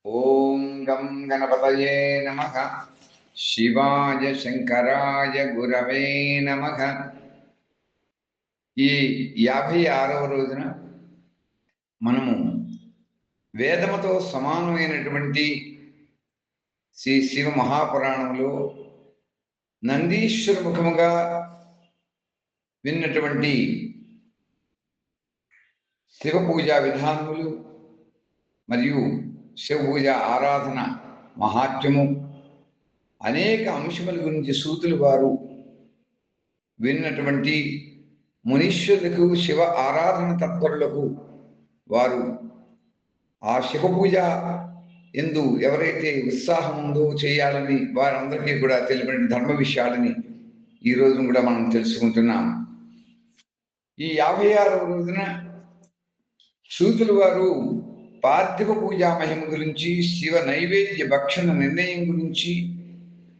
ఓం గం గణపతయే నమః. శివాయ శంకరాయ గురవే నమః. ఈ 56వ రోజున మనము వేదముతో సమానమైనటువంటి శ్రీ శివ మహాపురాణంలో నందీశ్వర ముఖముగా విన్నటువంటి శివ పూజా విధానములు మరియు శివ పూజ ఆరాధన మహాత్మ్యము అనేక అంశముల గురించి సూతులు వారు విన్నటువంటి మునీశ్వరులకు శివ ఆరాధన తత్పరులకు వారు ఆ శివ పూజ ఎందు ఎవరైతే ఉత్సాహం ఉందో చేయాలని వారందరికీ కూడా తెలిపిన ధర్మ విషయాలని ఈ రోజున కూడా మనం తెలుసుకుంటున్నాం. ఈ 56వ రోజున సూతులు వారు పార్థివ పూజా మహిమ గురించి, శివ నైవేద్య భక్షణ నిర్ణయం గురించి,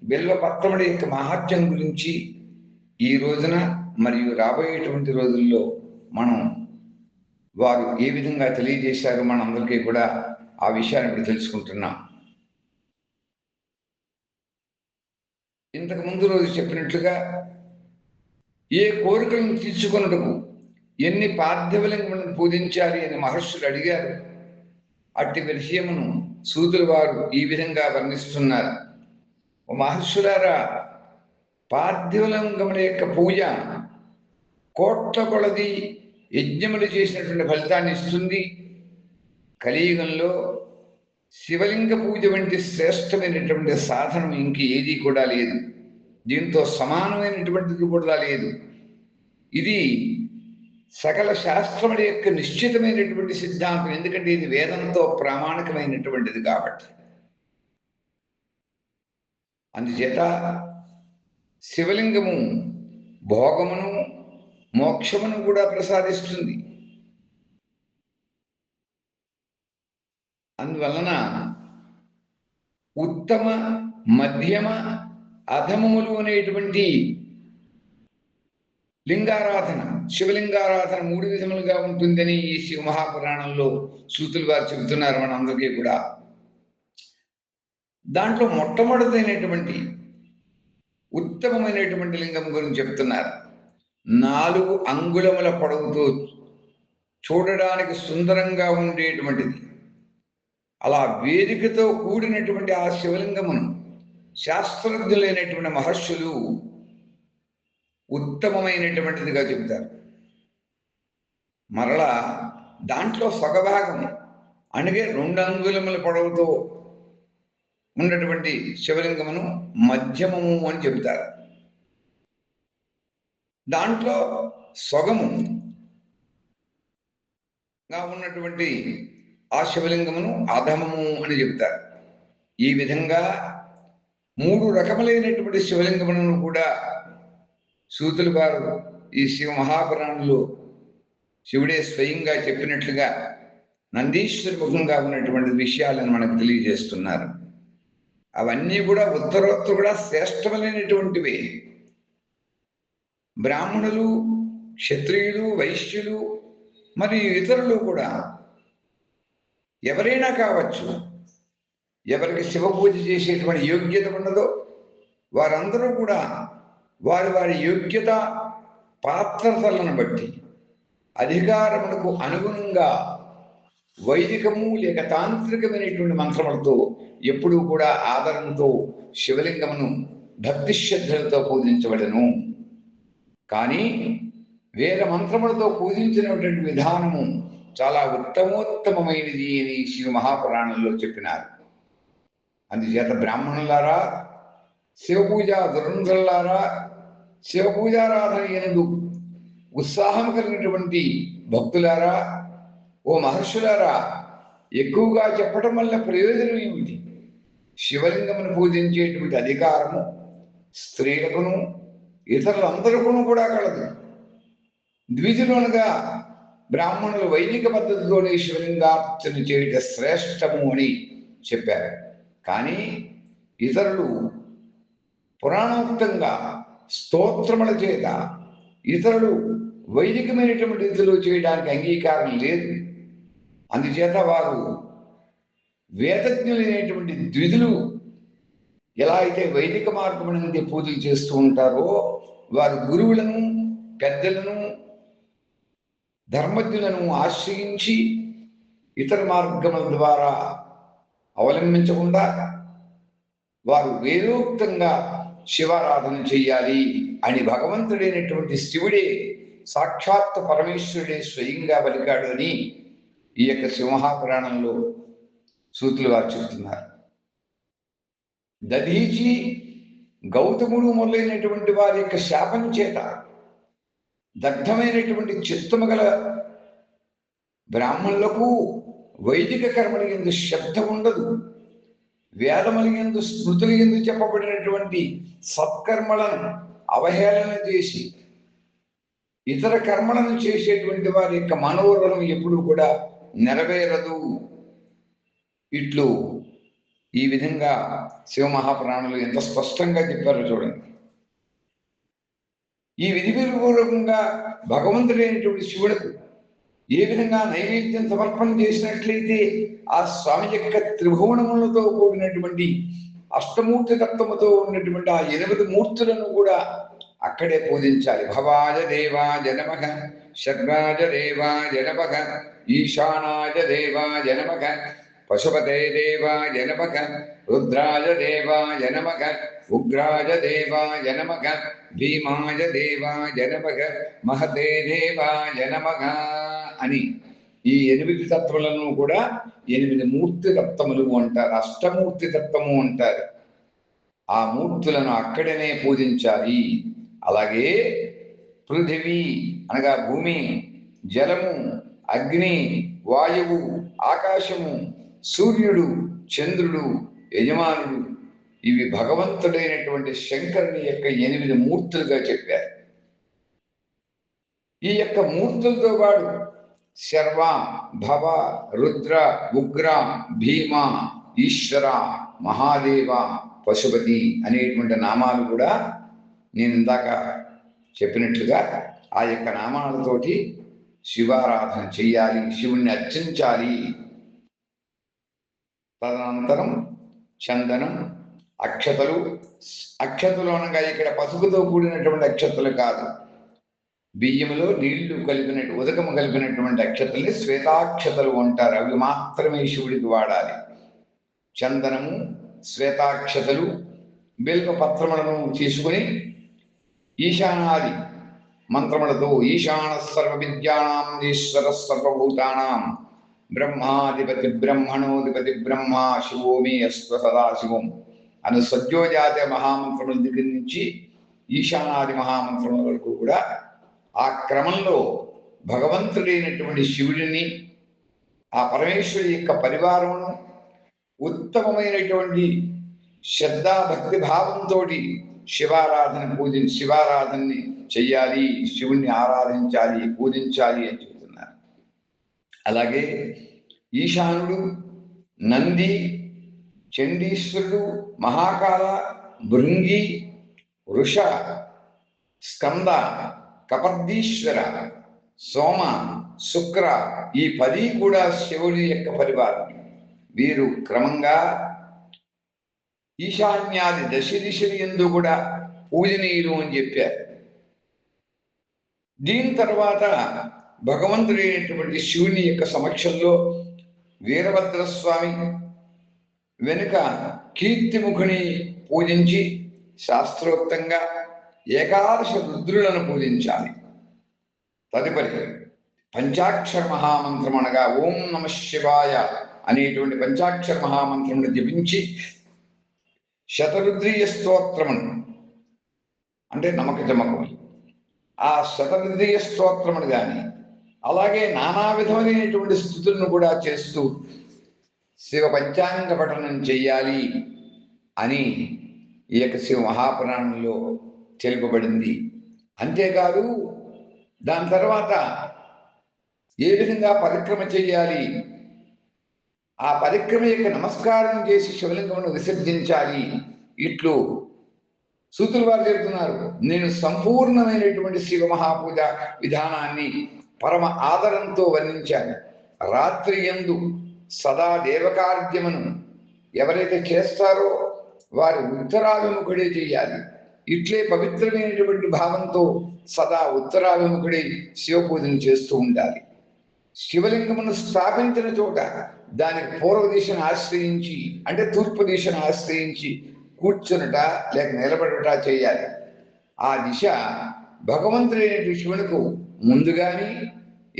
బిల్వపత్రముడి యొక్క మహాత్యం గురించి ఈ రోజున మరియు రాబోయేటువంటి రోజుల్లో మనం వారు ఏ విధంగా తెలియజేశారో మనందరికీ కూడా ఆ విషయాన్ని ఇప్పుడు తెలుసుకుంటున్నాం. ఇంతకు ముందు రోజు చెప్పినట్లుగా ఏ కోరికలను తీర్చుకొనుటకు ఎన్ని పార్థివలింగములను పూజించాలి అని మహర్షులు అడిగారు. అట్టి విషయమును సూతులు వారు ఈ విధంగా వర్ణిస్తున్నారు. మహర్షులారా, పార్థివలింగముల యొక్క పూజ కోట్ల కొలది యజ్ఞములు చేసినటువంటి ఫలితాన్ని ఇస్తుంది. కలియుగంలో శివలింగ పూజ వంటి శ్రేష్టమైనటువంటి సాధనం ఇంక ఏది కూడా లేదు. దీంతో సమానమైనటువంటిది కూడా లేదు. ఇది సకల శాస్త్రముల యొక్క నిశ్చితమైనటువంటి సిద్ధాంతం. ఎందుకంటే ఇది వేదంతో ప్రామాణికమైనటువంటిది కాబట్టి. అందుచేత శివలింగము భోగమును మోక్షమును కూడా ప్రసాదిస్తుంది. అందువలన ఉత్తమ, మధ్యమ, అధమములు అనేటువంటి లింగారాధన, శివలింగారాధన 3 విధములుగా ఉంటుందని ఈ శివ మహాపురాణంలో సూతులు వారు చెబుతున్నారు మనందరికీ కూడా. దాంట్లో మొట్టమొదటైనటువంటి ఉత్తమమైనటువంటి లింగం గురించి చెప్తున్నారు. 4 అంగుళముల పొడవుతో చూడడానికి సుందరంగా ఉండేటువంటిది. అలా వేదికతో కూడినటువంటి ఆ శివలింగమును శాస్త్రజ్ఞులైనటువంటి మహర్షులు ఉత్తమమైనటువంటిదిగా చెబుతారు. మరలా దాంట్లో సగభాగం అనగా 2 అంగుళముల పొడవుతో ఉన్నటువంటి శివలింగమును మధ్యమము అని చెబుతారు. దాంట్లో సొగముగా ఉన్నటువంటి ఆ శివలింగమును అధమము అని చెబుతారు. ఈ విధంగా 3 రకములైనటువంటి శివలింగములను కూడా సూతులు వారు ఈ శివ మహాపురాణంలో శివుడే స్వయంగా చెప్పినట్లుగా నందీశ్వరి ముఖంగా ఉన్నటువంటి విషయాలను మనకు తెలియజేస్తున్నారు. అవన్నీ కూడా ఉత్తరోత్తర కూడా శ్రేష్టమైనటువంటివే. బ్రాహ్మణులు, క్షత్రియులు, వైశ్యులు మరియు ఇతరులు కూడా ఎవరైనా కావచ్చు, ఎవరికి శివ పూజ చేసేటువంటి యోగ్యత ఉన్నదో వారందరూ కూడా వారి వారి యోగ్యత పాత్రతలను బట్టి అధికారములకు అనుగుణంగా వైదికము లేక తాంత్రికమైనటువంటి మంత్రములతో ఎప్పుడూ కూడా ఆదరణతో శివలింగమును భక్తి శ్రద్ధలతో పూజించబడను. కానీ వేరే మంత్రములతో పూజించినటువంటి విధానము చాలా ఉత్తమోత్తమైనది అని శివ మహాపురాణంలో చెప్పినారు. అందుచేత బ్రాహ్మణులారా, శివ పూజ దురంధరులారా, శివ పూజారాధన యందు ఉత్సాహం కలిగినటువంటి భక్తులారా, ఓ మహర్షులారా, ఎక్కువగా చెప్పటం వల్ల ప్రయోజనం ఏమిటి? శివలింగమును పూజించేటువంటి అధికారము స్త్రీలకును ఇతరులందరికీ కూడా కలదు. ద్విజులనుగా బ్రాహ్మణులు వైదిక పద్ధతితోనే శివలింగార్చన చేయట శ్రేష్టము అని చెప్పారు. కానీ ఇతరులు పురాణోక్తంగా స్తోత్రముల చేత ఇతరులు వైదికమైనటువంటి రీతిలో చేయడానికి అంగీకారం లేదు. అందుచేత వారు వేదజ్ఞులైనటువంటి ద్విధులు ఎలా అయితే వైదిక మార్గమునందే పూజలు చేస్తూ ఉంటారో, వారు గురువులను, పెద్దలను, ధర్మజ్ఞులను ఆశ్రయించి ఇతర మార్గముల ద్వారా అవలంబించకుండా వారు వేదోక్తంగా శివారాధన చెయ్యాలి అని భగవంతుడైనటువంటి శివుడే, సాక్షాత్ పరమేశ్వరుడే స్వయంగా పలికాడు అని ఈ యొక్క సింహాపురాణంలో సూతులు వారు చెబుతున్నారు. దధీచి, గౌతముడు మొదలైనటువంటి వారి యొక్క శాపం చేత దగ్ధమైనటువంటి చిత్తము గల బ్రాహ్మణులకు వైదిక కర్మల యందు శ్రద్ధ ఉండదు. వేదముల యందు, స్మృతుల యందు చెప్పబడినటువంటి సత్కర్మలను అవహేళన చేసి ఇతర కర్మలను చేసేటువంటి వారి యొక్క మనోరథం ఎప్పుడు కూడా నెరవేరదు. ఇట్లు ఈ విధంగా శివమహాపురాణంలో ఎంత స్పష్టంగా చెప్పారో చూడండి. ఈ విధిపూర్వకంగా భగవంతుడైనటువంటి శివుడుకు ఏ విధంగా నైవేద్యం సమర్పణ చేసినట్లయితే ఆ స్వామి యొక్క త్రిభువనములతో కూడినటువంటి అష్టమూర్తి తత్వముతో ఉన్నటువంటి ఆ 8 మూర్తులను కూడా అక్కడే పూజించాలి. భవాయ దేవాయ నమః, శర్వాయ దేవాయ నమః, ఈశానాయ దేవాయ నమః, పశుపతే దేవాయ నమః, రుద్రాయ దేవాయ నమః, ఉగ్రాయ దేవాయ నమః, భీమాయ దేవాయ నమః, మహతే దేవాయ నమః అని ఈ 8 తత్వములను కూడా 8 మూర్తి తత్వములు అంటారు, అష్టమూర్తి తత్వము అంటారు. ఆ మూర్తులను అక్కడనే పూజించాలి. అలాగే పృథివీ అనగా భూమి, జలము, అగ్ని, వాయువు, ఆకాశము, సూర్యుడు, చంద్రుడు, యజమానుడు, ఇవి భగవంతుడైనటువంటి శంకరుని యొక్క 8 మూర్తులుగా చెప్పారు. ఈ యొక్క మూర్తులతో పాటు శర్వ, భవ, రుద్ర, ఉగ్ర, భీమ, ఈశ్వర, మహాదేవ, పశుపతి అనేటువంటి నామాలు కూడా నేను ఇందాక చెప్పినట్లుగా ఆ యొక్క నామాలతోటి శివారాధన చెయ్యాలి, శివుణ్ణి అర్చించాలి. తదనంతరం చందనం, అక్షతలు, అక్షతలు అనగా ఇక్కడ పసుపుతో కూడినటువంటి అక్షతలు కాదు, బియ్యములో నీళ్లు కలిపినట్టు ఉదకము కలిపినటువంటి అక్షతల్ని శ్వేతాక్షతలు అంటారు. అవి మాత్రమే శివుడికి వాడాలి. చందనము, శ్వేతాక్షతలు, బిల్వ పత్రములను తీసుకుని ఈశానాది మంత్రములతో ఈశాన సర్వ విద్యానాం ఈశ్వర సర్వభూతానాం బ్రహ్మాధిపతి బ్రహ్మణోధిపతి బ్రహ్మ శివోమి అస్వ సదాశివం అను సద్యోజాత మహామంత్రముల దగ్గర నుంచి ఈశానాది మహామంత్రముల వరకు కూడా ఆ క్రమంలో భగవంతుడైనటువంటి శివుడిని, ఆ పరమేశ్వరి యొక్క పరివారమును ఉత్తమమైనటువంటి శ్రద్ధా భక్తి భావంతో శివారాధనని చెయ్యాలి, శివుణ్ణి ఆరాధించాలి, పూజించాలి అని చెబుతున్నారు. అలాగే ఈశానుడు, నంది, చండీశ్వరుడు, మహాకాల, భృంగి, వృష, స్కంద, కపర్దీశ్వర, సోమ, శుక్ర, ఈ 10 కూడా శివుడి యొక్క పరివారం. వీరు క్రమంగా ఈశాన్యాది దశదిశలు యందు కూడా పూజనీయులు అని చెప్పారు. దీని తర్వాత భగవంతుడైనటువంటి శివుని యొక్క సమక్షంలో వీరభద్రస్వామి వెనుక కీర్తిముఖుని పూజించి శాస్త్రోక్తంగా ఏకాదశ రుద్రులను పూజించాలి. తదుపరి పంచాక్షర మహామంత్రం అనగా ఓం నమ శివాయ అనేటువంటి పంచాక్షర మహామంత్రమును జపించి శతరుద్రీయ స్తోత్రమును అంటే నమక జమకములు, ఆ శతరుద్రీయ స్తోత్రమును కానీ అలాగే నానా విధమైనటువంటి స్థుతులను కూడా చేస్తూ శివ పంచాంగ పఠనం చెయ్యాలి అని ఈ యొక్క శివ మహాపురాణంలో తెలుపబడింది. అంతేకాదు దాని తర్వాత ఏ విధంగా పరిక్రమ చెయ్యాలి, ఆ పరిక్రమ యొక్క నమస్కారం చేసి శివలింగమును విసర్జించాలి. ఇట్లు సూతులు వారు చెబుతున్నారు. నేను సంపూర్ణమైనటువంటి శివ మహాపూజ విధానాన్ని పరమ ఆదరంతో వర్ణించాను. రాత్రి యందు సదా దేవకార్యమును ఎవరైతే చేస్తారో వారు ఉత్తరాభిముఖుడే చేయాలి. ఇట్లే పవిత్రమైనటువంటి భావంతో సదా ఉత్తరాభిముఖుడే శివ పూజను చేస్తూ ఉండాలి. శివలింగమును స్థాపించిన చోట దానికి పూర్వ దిశను ఆశ్రయించి, అంటే తూర్పు దిశను ఆశ్రయించి కూర్చునట లేక నిలబడట చేయాలి. ఆ దిశ భగవంతుడైన శివునికి ముందుగాని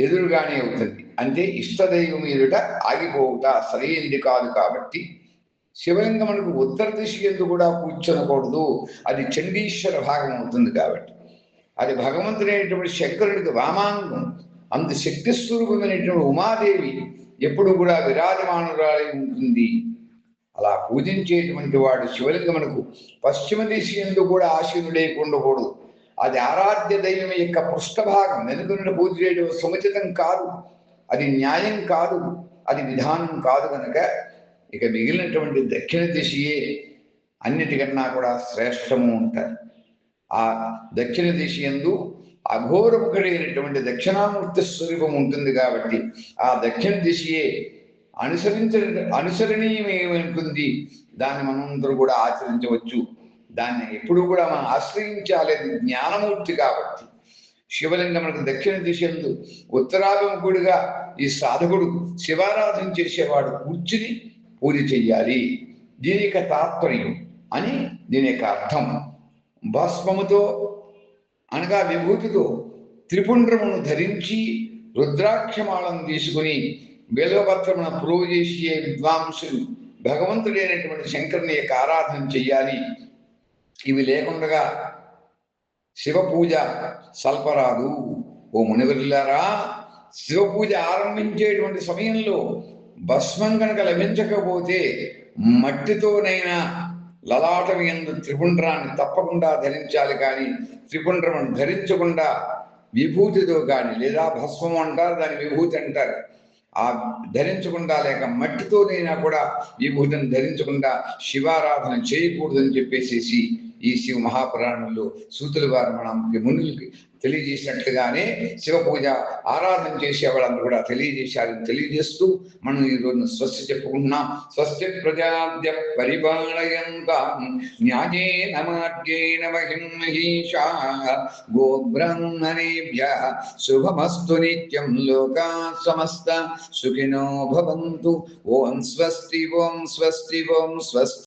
ఎదురుగానే అవుతుంది. అంటే ఇష్టదైవం ఎదుట ఆగిపోవుట సరైనది కాదు. కాబట్టి శివలింగమునకు ఉత్తర దిశ ఎందు కూడా కూర్చొనకూడదు. అది చండీశ్వర భాగం అవుతుంది. కాబట్టి అది భగవంతుడైనటువంటి శంకరుడికి వామాంగం. అంత శక్తి స్వరూపమైనటువంటి ఉమాదేవి ఎప్పుడు కూడా విరాజమానురాలై ఉంటుంది. అలా పూజించేటువంటి వాడు శివలింగమునకు పశ్చిమ దిశ ఎందు కూడా ఆశీనుడై ఉండకూడదు. అది ఆరాధ్య దైవం యొక్క పృష్ఠభాగం. వెనుక పూజ చేయడం సముచితం కాదు, అది న్యాయం కాదు, అది విధానం కాదు. కనుక ఇక మిగిలినటువంటి దక్షిణ దిశయే అన్నిటికన్నా కూడా శ్రేష్టము ఉంటారు. ఆ దక్షిణ దిశ యందు అఘోరముఖుడైనటువంటి దక్షిణామూర్తి స్వరూపం ఉంటుంది. కాబట్టి ఆ దక్షిణ దిశయే అనుసరణీయమేముంటుంది. దాన్ని మనందరూ కూడా ఆచరించవచ్చు. దాన్ని ఎప్పుడు కూడా మనం ఆశ్రయించాలి. జ్ఞానమూర్తి కాబట్టి శివలింగమునకు దక్షిణ దిశ యందు ఉత్తరాభిముఖుడిగా ఈ సాధకుడు శివారాధన చేసేవాడు కూర్చుని పూజ చెయ్యాలి. దీని యొక్క తాత్పర్యం అని దీని యొక్క అర్థం. భస్మముతో అనగా విభూతితో త్రిపుండ్రమును ధరించి రుద్రాక్షమాలను తీసుకుని బిల్వపత్రమున ప్రోగు చేసి విద్వాంసులు భగవంతుడైనటువంటి శంకరుని యొక్క ఆరాధన చెయ్యాలి. ఇవి లేకుండా శివ పూజ సల్పరాదు. ఓ మునివర్లారా, శివ పూజ ఆరంభించేటువంటి సమయంలో భస్మం కనుక లభించకపోతే మట్టితోనైనా లలాటం యందు త్రిపుండ్రాన్ని తప్పకుండా ధరించాలి. కానీ త్రిపుండ్రమును ధరించకుండా విభూతితో కానీ, లేదా భస్మం అంటారు, దాని విభూతి అంటారు, ఆ ధరించకుండా లేక మట్టితోనైనా కూడా విభూతిని ధరించకుండా శివారాధన చేయకూడదని చెప్పేసి ఈ శివ మహాపురాణంలో సూతుల వారు మనకి మునులకి తెలియజేసినట్లుగానే శివ పూజ ఆరాధన చేసే వాళ్ళందరూ కూడా తెలియజేశారని తెలియజేస్తూ మనం ఈరోజు స్వస్తి చెప్పుకుంటున్నాం. స్వస్తి ప్రజాభ్య పరిపాలయంతాం న్యాయేన మార్గేణ మహిం మహీషాః గోబ్రాహ్మణేభ్యః శుభమస్తు నిత్యం. లోకాః సమస్త సుఖినో భవంతు. ఓం స్వస్తి ఓం స్వస్తి ఓం స్వస్తి.